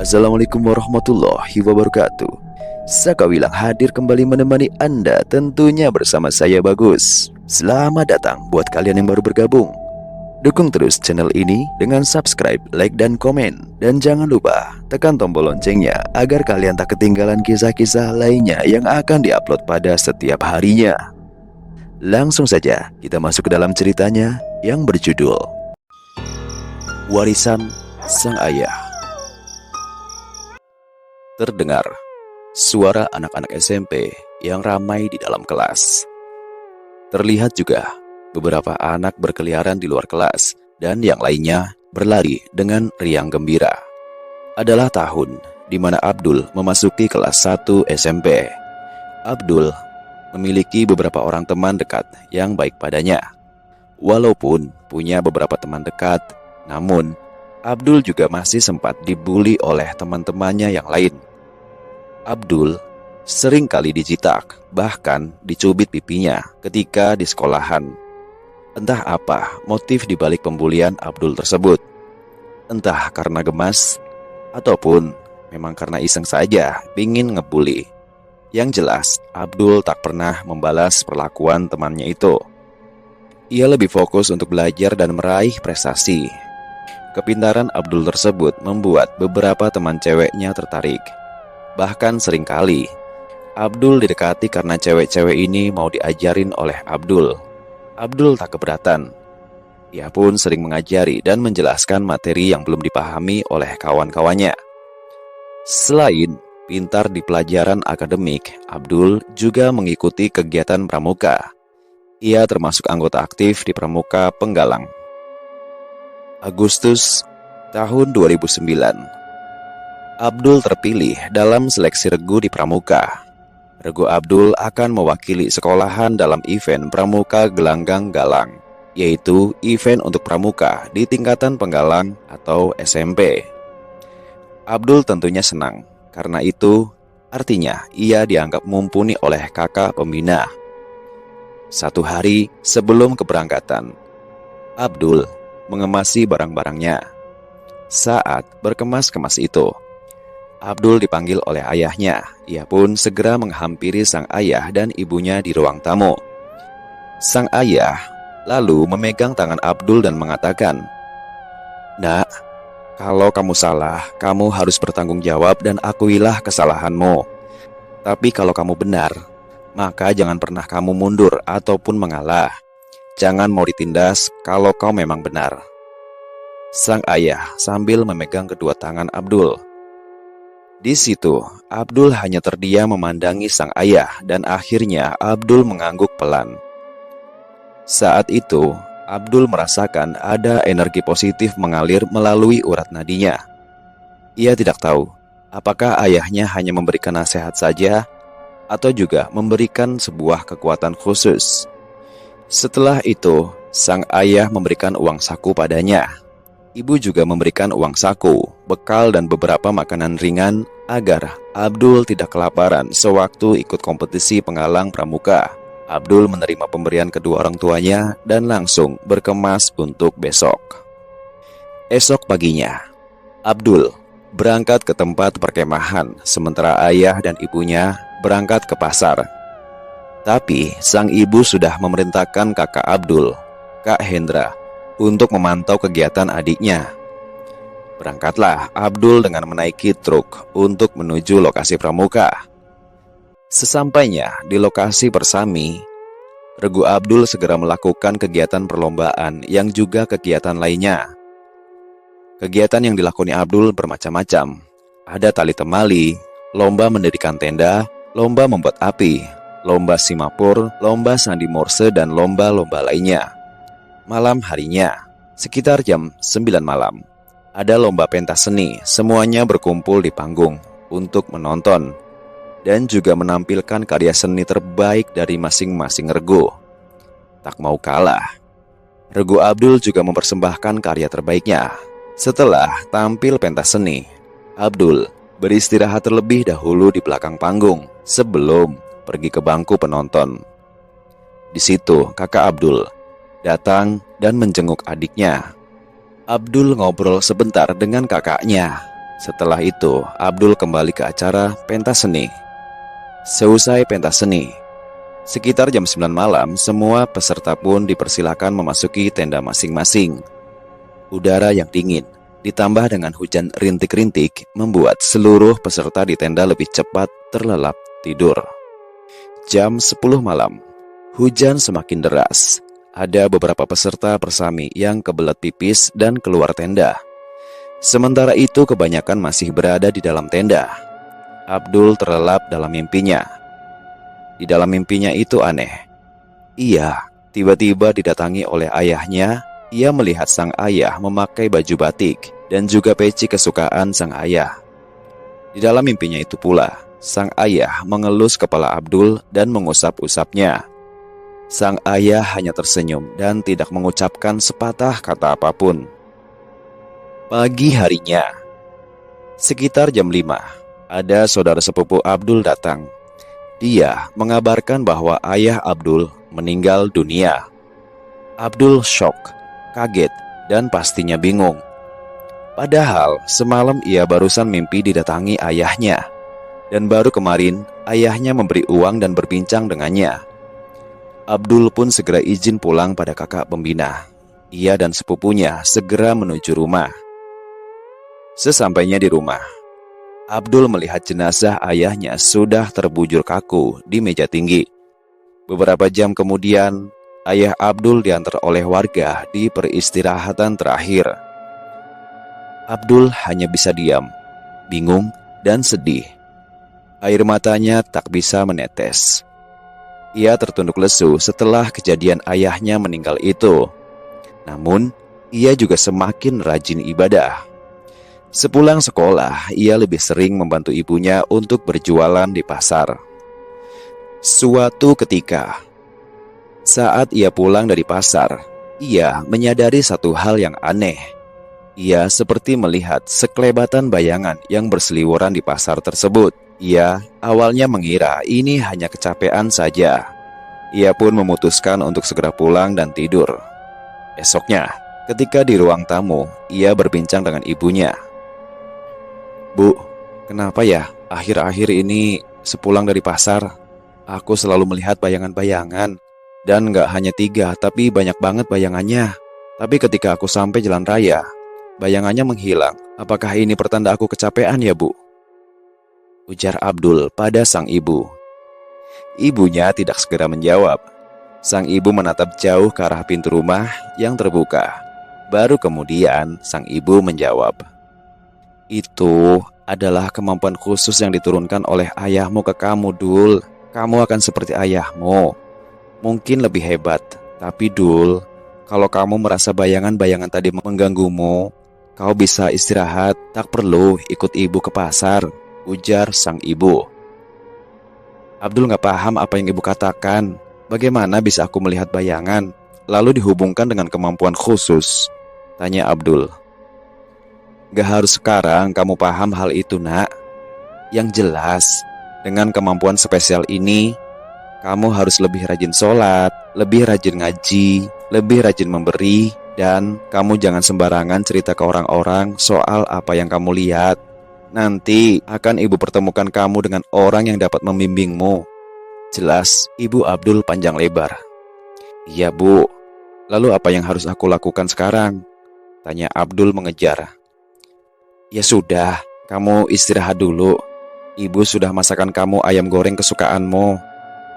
Assalamualaikum warahmatullahi wabarakatuh. Saka Wilang hadir kembali menemani Anda, tentunya bersama saya Bagus. Selamat datang buat kalian yang baru bergabung. Dukung terus channel ini dengan subscribe, like, dan komen. Dan jangan lupa tekan tombol loncengnya agar kalian tak ketinggalan kisah-kisah lainnya yang akan diupload pada setiap harinya. Langsung saja kita masuk ke dalam ceritanya yang berjudul Warisan Sang Ayah. Terdengar suara anak-anak SMP yang ramai di dalam kelas. Terlihat juga beberapa anak berkeliaran di luar kelas dan yang lainnya berlari dengan riang gembira. Adalah tahun di mana Abdul memasuki kelas 1 SMP. Abdul memiliki beberapa orang teman dekat yang baik padanya. Walaupun punya beberapa teman dekat, namun Abdul juga masih sempat dibully oleh teman-temannya yang lain. Abdul sering kali dijitak, bahkan dicubit pipinya ketika di sekolahan. Entah apa motif dibalik pembulian Abdul tersebut. Entah karena gemas, ataupun memang karena iseng saja pingin ngebully. Yang jelas, Abdul tak pernah membalas perlakuan temannya itu. Ia lebih fokus untuk belajar dan meraih prestasi. Kepintaran Abdul tersebut membuat beberapa teman ceweknya tertarik. Bahkan seringkali Abdul didekati karena cewek-cewek ini mau diajarin oleh Abdul. Abdul tak keberatan. Ia pun sering mengajari dan menjelaskan materi yang belum dipahami oleh kawan-kawannya. Selain pintar di pelajaran akademik, Abdul juga mengikuti kegiatan pramuka. Ia termasuk anggota aktif di Pramuka Penggalang. Agustus tahun 2009, Abdul terpilih dalam seleksi regu di Pramuka. Regu Abdul akan mewakili sekolahan dalam event Pramuka Gelanggang Galang, yaitu event untuk pramuka di tingkatan Penggalang atau SMP. Abdul tentunya senang, karena itu artinya ia dianggap mumpuni oleh kakak pembina. Satu hari sebelum keberangkatan, Abdul mengemasi barang-barangnya. Saat berkemas-kemas itu, Abdul dipanggil oleh ayahnya. Ia pun segera menghampiri sang ayah dan ibunya di ruang tamu. Sang ayah lalu memegang tangan Abdul dan mengatakan, "Nak, kalau kamu salah, kamu harus bertanggung jawab dan akuilah kesalahanmu. Tapi kalau kamu benar, maka jangan pernah kamu mundur ataupun mengalah. Jangan mau ditindas kalau kau memang benar." Sang ayah sambil memegang kedua tangan Abdul. Di situ, Abdul hanya terdiam memandangi sang ayah dan akhirnya Abdul mengangguk pelan. Saat itu, Abdul merasakan ada energi positif mengalir melalui urat nadinya. Ia tidak tahu apakah ayahnya hanya memberikan nasihat saja atau juga memberikan sebuah kekuatan khusus. Setelah itu, sang ayah memberikan uang saku padanya. Ibu juga memberikan uang saku, bekal dan beberapa makanan ringan agar Abdul tidak kelaparan sewaktu ikut kompetisi penggalang pramuka. Abdul menerima pemberian kedua orang tuanya dan langsung berkemas untuk besok. Esok paginya, Abdul berangkat ke tempat perkemahan, sementara ayah dan ibunya berangkat ke pasar. Tapi sang ibu sudah memerintahkan kakak Abdul, Kak Hendra, untuk memantau kegiatan adiknya. Berangkatlah Abdul dengan menaiki truk untuk menuju lokasi pramuka. Sesampainya di lokasi persami, regu Abdul segera melakukan kegiatan perlombaan yang juga kegiatan lainnya. Kegiatan yang dilakoni Abdul bermacam-macam. Ada tali temali, lomba mendirikan tenda, lomba membuat api, lomba simapur, lomba sandi morse, dan lomba-lomba lainnya. Malam harinya, sekitar jam 9 malam, ada lomba pentas seni. Semuanya berkumpul di panggung untuk menonton dan juga menampilkan karya seni terbaik dari masing-masing regu. Tak mau kalah, regu Abdul juga mempersembahkan karya terbaiknya. Setelah tampil pentas seni, Abdul beristirahat terlebih dahulu di belakang panggung sebelum pergi ke bangku penonton. Di situ kakak Abdul datang dan menjenguk adiknya. Abdul ngobrol sebentar dengan kakaknya. Setelah itu, Abdul kembali ke acara pentas seni. Seusai pentas seni, sekitar jam 9 malam, semua peserta pun dipersilakan memasuki tenda masing-masing. Udara yang dingin, ditambah dengan hujan rintik-rintik, membuat seluruh peserta di tenda lebih cepat terlelap tidur. Jam 10 malam, hujan semakin deras. Ada beberapa peserta persami yang kebelet pipis dan keluar tenda. Sementara itu kebanyakan masih berada di dalam tenda. Abdul terlelap dalam mimpinya. Di dalam mimpinya itu aneh. Ia tiba-tiba didatangi oleh ayahnya. Ia melihat sang ayah memakai baju batik dan juga peci kesukaan sang ayah. Di dalam mimpinya itu pula, sang ayah mengelus kepala Abdul dan mengusap-usapnya. Sang ayah hanya tersenyum dan tidak mengucapkan sepatah kata apapun. Pagi harinya, sekitar jam 5, ada saudara sepupu Abdul datang. Dia mengabarkan bahwa ayah Abdul meninggal dunia. Abdul shock, kaget, dan pastinya bingung. Padahal semalam ia barusan mimpi didatangi ayahnya. Dan baru kemarin ayahnya memberi uang dan berbincang dengannya. Abdul pun segera izin pulang pada kakak pembina. Ia dan sepupunya segera menuju rumah. Sesampainya di rumah, Abdul melihat jenazah ayahnya sudah terbujur kaku di meja tinggi. Beberapa jam kemudian, ayah Abdul diantar oleh warga di peristirahatan terakhir. Abdul hanya bisa diam, bingung dan sedih. Air matanya tak bisa menetes. Ia tertunduk lesu setelah kejadian ayahnya meninggal itu. Namun, ia juga semakin rajin ibadah. Sepulang sekolah, ia lebih sering membantu ibunya untuk berjualan di pasar. Suatu ketika, saat ia pulang dari pasar, ia menyadari satu hal yang aneh. Ia seperti melihat sekelebatan bayangan yang berseliweran di pasar tersebut. Ia awalnya mengira ini hanya kecapean saja. Ia pun memutuskan untuk segera pulang dan tidur. Esoknya, ketika di ruang tamu, ia berbincang dengan ibunya. "Bu, kenapa ya akhir-akhir ini sepulang dari pasar, aku selalu melihat bayangan-bayangan. Dan gak hanya 3, tapi banyak banget bayangannya. Tapi ketika aku sampai jalan raya, bayangannya menghilang. Apakah ini pertanda aku kecapean ya, Bu?" ujar Abdul pada sang ibu. Ibunya tidak segera menjawab. Sang ibu menatap jauh ke arah pintu rumah yang terbuka. Baru kemudian sang ibu menjawab, "Itu adalah kemampuan khusus yang diturunkan oleh ayahmu ke kamu, Dul. Kamu akan seperti ayahmu. Mungkin lebih hebat. Tapi Dul, kalau kamu merasa bayangan-bayangan tadi mengganggumu, kau bisa istirahat, tak perlu ikut ibu ke pasar," ujar sang ibu. Abdul gak paham apa yang ibu katakan. Bagaimana bisa aku melihat bayangan, lalu dihubungkan dengan kemampuan khusus? Tanya Abdul. Gak harus sekarang kamu paham hal itu, nak. Yang jelas, dengan kemampuan spesial ini, kamu harus lebih rajin sholat, lebih rajin ngaji, lebih rajin memberi, dan kamu jangan sembarangan cerita ke orang-orang soal apa yang kamu lihat. Nanti akan ibu pertemukan kamu dengan orang yang dapat membimbingmu. Jelas ibu Abdul panjang lebar. Iya, Bu. Lalu apa yang harus aku lakukan sekarang? Tanya Abdul mengejar. Ya sudah, kamu istirahat dulu. Ibu sudah masakan kamu ayam goreng kesukaanmu.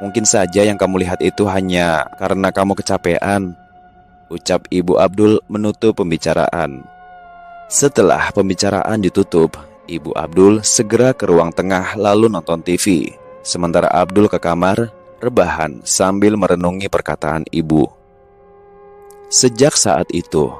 Mungkin saja yang kamu lihat itu hanya karena kamu kecapean, ucap ibu Abdul menutup pembicaraan. Setelah pembicaraan ditutup, ibu Abdul segera ke ruang tengah lalu nonton TV. Sementara Abdul ke kamar, rebahan sambil merenungi perkataan ibu. Sejak saat itu,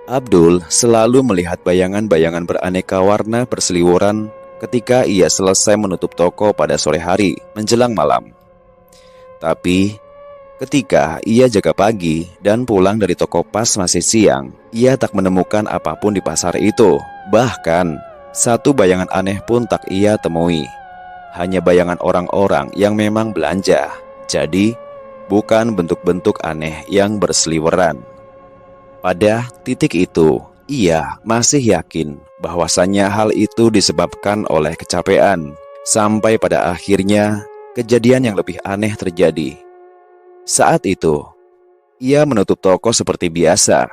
Abdul selalu melihat bayangan-bayangan beraneka warna berseliweran ketika ia selesai menutup toko pada sore hari menjelang malam. Tapi, ketika ia jaga pagi dan pulang dari toko pas masih siang, ia tak menemukan apapun di pasar itu. Bahkan, satu bayangan aneh pun tak ia temui. Hanya bayangan orang-orang yang memang belanja. Jadi, bukan bentuk-bentuk aneh yang berseliweran. Pada titik itu, Ia masih yakin bahwasannya hal itu disebabkan oleh kecapean. Sampai pada akhirnya kejadian yang lebih aneh terjadi. Saat itu, ia menutup toko seperti biasa.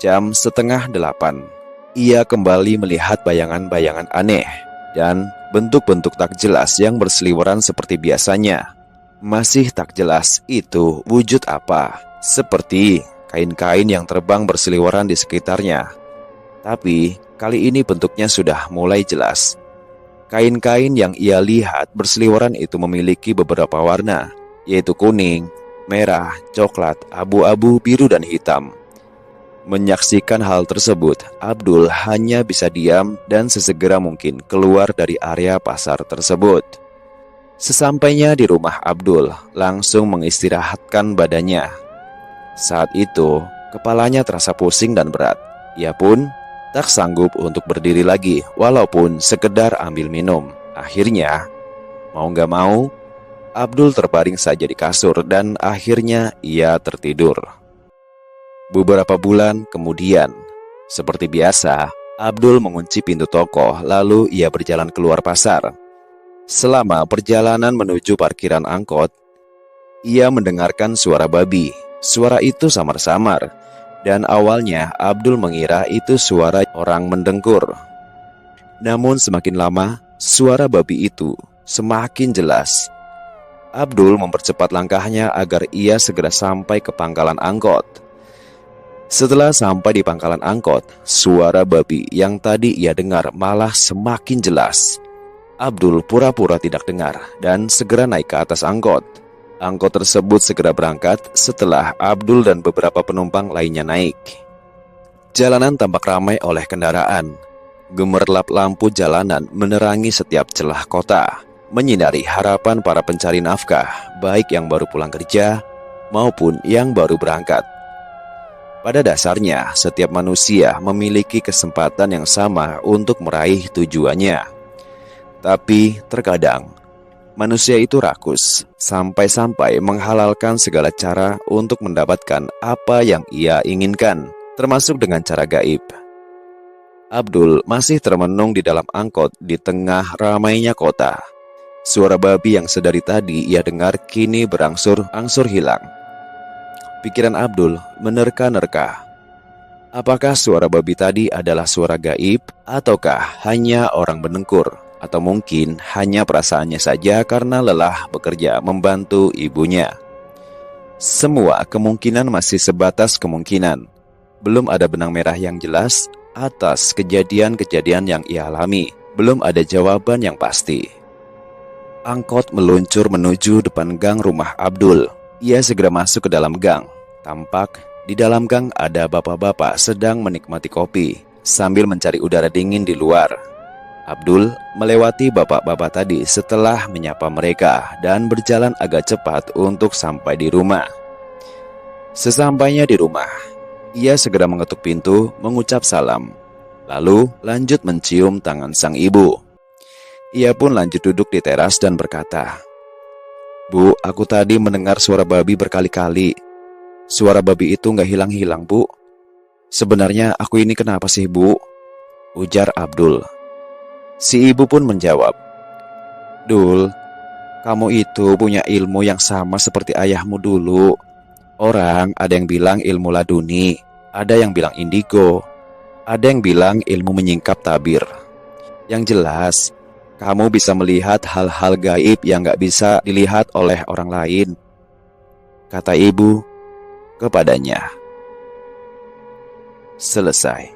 Jam 7:30, ia kembali melihat bayangan-bayangan aneh dan bentuk-bentuk tak jelas yang berseliweran seperti biasanya. Masih tak jelas itu wujud apa, seperti kain-kain yang terbang berseliweran di sekitarnya. Tapi kali ini bentuknya sudah mulai jelas. Kain-kain yang ia lihat berseliweran itu memiliki beberapa warna, yaitu kuning, merah, coklat, abu-abu, biru, dan hitam. Menyaksikan hal tersebut, Abdul hanya bisa diam dan sesegera mungkin keluar dari area pasar tersebut. Sesampainya di rumah, Abdul langsung mengistirahatkan badannya. Saat itu, kepalanya terasa pusing dan berat. Ia pun tak sanggup untuk berdiri lagi, walaupun sekedar ambil minum. Akhirnya, mau gak mau, Abdul terbaring saja di kasur dan akhirnya ia tertidur. Beberapa bulan kemudian, seperti biasa, Abdul mengunci pintu toko, lalu ia berjalan keluar pasar. Selama perjalanan menuju parkiran angkot, ia mendengarkan suara babi. Suara itu samar-samar, dan awalnya Abdul mengira itu suara orang mendengkur. Namun semakin lama, suara babi itu semakin jelas. Abdul mempercepat langkahnya agar ia segera sampai ke pangkalan angkot. Setelah sampai di pangkalan angkot, suara babi yang tadi ia dengar malah semakin jelas. Abdul pura-pura tidak dengar dan segera naik ke atas angkot. Angkot tersebut segera berangkat setelah Abdul dan beberapa penumpang lainnya naik. Jalanan tampak ramai oleh kendaraan. Gemerlap lampu jalanan menerangi setiap celah kota, menyinari harapan para pencari nafkah, baik yang baru pulang kerja maupun yang baru berangkat. Pada dasarnya, setiap manusia memiliki kesempatan yang sama untuk meraih tujuannya. Tapi terkadang manusia itu rakus, sampai-sampai menghalalkan segala cara untuk mendapatkan apa yang ia inginkan, termasuk dengan cara gaib. Abdul masih termenung di dalam angkot di tengah ramainya kota. Suara babi yang sedari tadi ia dengar kini berangsur-angsur hilang. Pikiran Abdul menerka-nerka. Apakah suara babi tadi adalah suara gaib, ataukah hanya orang mendengkur? Atau mungkin hanya perasaannya saja karena lelah bekerja membantu ibunya. Semua kemungkinan masih sebatas kemungkinan. Belum ada benang merah yang jelas atas kejadian-kejadian yang ia alami. Belum ada jawaban yang pasti. Angkot meluncur menuju depan gang rumah Abdul. Ia segera masuk ke dalam gang. Tampak di dalam gang ada bapak-bapak sedang menikmati kopi sambil mencari udara dingin di luar. Abdul melewati bapak-bapak tadi setelah menyapa mereka dan berjalan agak cepat untuk sampai di rumah. Sesampainya di rumah, ia segera mengetuk pintu, mengucap salam, lalu lanjut mencium tangan sang ibu. Ia pun lanjut duduk di teras dan berkata, "Bu, aku tadi mendengar suara babi berkali-kali. Suara babi itu gak hilang-hilang, Bu. Sebenarnya aku ini kenapa sih, Bu?" ujar Abdul. Si ibu pun menjawab, "Dul, kamu itu punya ilmu yang sama seperti ayahmu dulu. Orang ada yang bilang ilmu laduni, ada yang bilang indigo, ada yang bilang ilmu menyingkap tabir. Yang jelas, kamu bisa melihat hal-hal gaib yang gak bisa dilihat oleh orang lain," kata ibu kepadanya. Selesai.